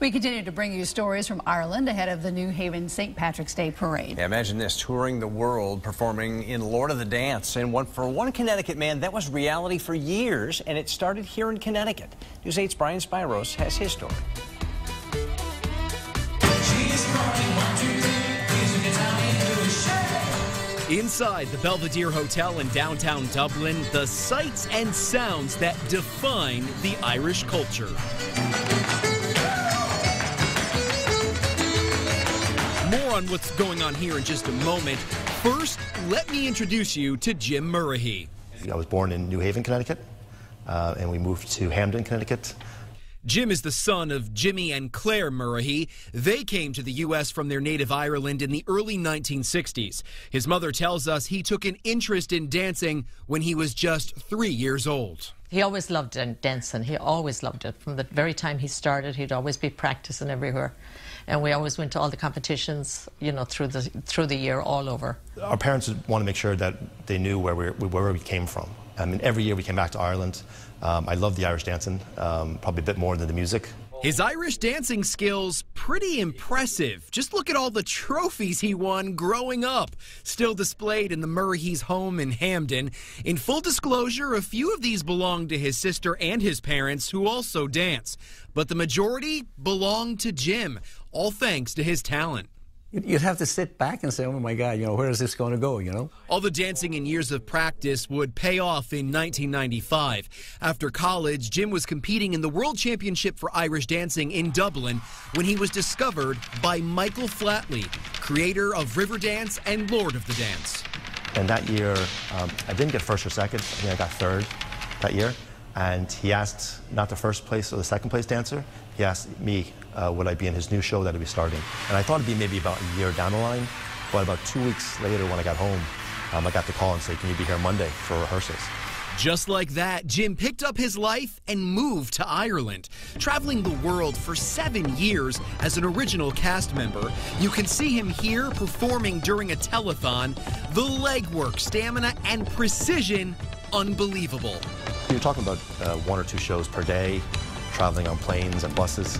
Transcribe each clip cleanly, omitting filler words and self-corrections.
We continue to bring you stories from Ireland ahead of the New Haven St. Patrick's Day Parade. Yeah, imagine this, touring the world, performing in Lord of the Dance. And for one Connecticut man, that was reality for years, and it started here in Connecticut. News 8's Brian Spiros has his story. Inside the Belvedere Hotel in downtown Dublin, the sights and sounds that define the Irish culture. More on what's going on here in just a moment. First, let me introduce you to Jim Murrihy. I was born in New Haven, Connecticut, and we moved to Hamden, Connecticut. Jim is the son of Jimmy and Claire Murrihy. They came to the U.S. from their native Ireland in the early 1960s. His mother tells us he took an interest in dancing when he was just 3 years old. He always loved dancing. He always loved it. From the very time he started, he'd always be practicing everywhere. And we always went to all the competitions, you know, through the year, all over. Our parents want to make sure that they knew where we came from. I mean, every year we came back to Ireland. I love the Irish dancing, probably a bit more than the music. His Irish dancing skills, pretty impressive. Just look at all the trophies he won growing up, still displayed in the Murrihy's home in Hamden. In full disclosure, a few of these belong to his sister and his parents, who also dance. But the majority belong to Jim, all thanks to his talent. You'd have to sit back and say, oh my God, you know, where is this going to go, you know? All the dancing and years of practice would pay off in 1995. After college, Jim was competing in the World Championship for Irish Dancing in Dublin when he was discovered by Michael Flatley, creator of Riverdance and Lord of the Dance. And that year, I didn't get first or second. I think I got third that year. And he asked not the first place or the second place dancer. He asked me, would I be in his new show that he'd be starting. And I thought it'd be maybe about a year down the line. But about 2 weeks later when I got home, I got the call and said, can you be here Monday for rehearsals? Just like that, Jim picked up his life and moved to Ireland, traveling the world for 7 years as an original cast member. You can see him here performing during a telethon. The legwork, stamina, and precision, unbelievable. You're talking about 1 or 2 shows per day, traveling on planes and buses.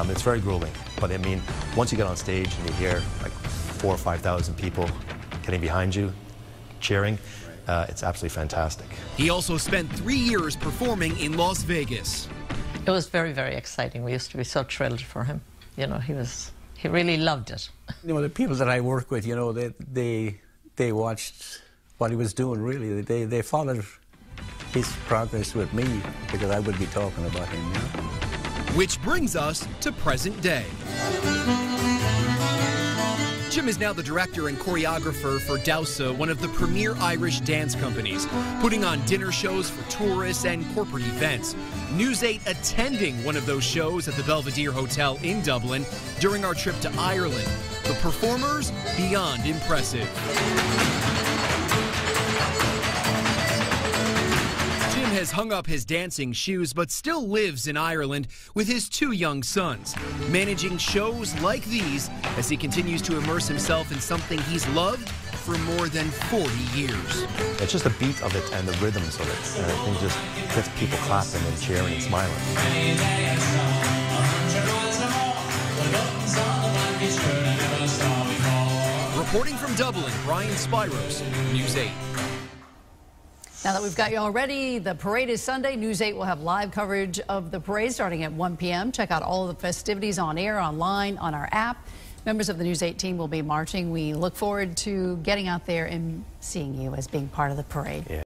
It's very grueling, but I mean, once you get on stage and you hear like 4,000 or 5,000 people getting behind you, cheering, it's absolutely fantastic. He also spent 3 years performing in Las Vegas. It was very, very exciting. We used to be so thrilled for him. You know, he really loved it. You know, the people that I work with, you know, they watched what he was doing, really. They followed his progress with me because I would be talking about him, you know? Which brings us to present day. Jim is now the director and choreographer for Dowsa, one of the premier Irish dance companies, putting on dinner shows for tourists and corporate events. News 8 attending one of those shows at the Belvedere Hotel in Dublin during our trip to Ireland. The performers, beyond impressive. Has hung up his dancing shoes but still lives in Ireland with his 2 young sons, managing shows like these as he continues to immerse himself in something he's loved for more than 40 years. It's just the beat of it and the rhythms of it, and I think just gets people clapping and cheering and smiling. Reporting from Dublin, Brian Spiros, News 8. Now that we've got you all ready, the parade is Sunday. News 8 will have live coverage of the parade starting at 1 p.m. Check out all of the festivities on air, online, on our app. Members of the News 8 team will be marching. We look forward to getting out there and seeing you as being part of the parade. Yeah.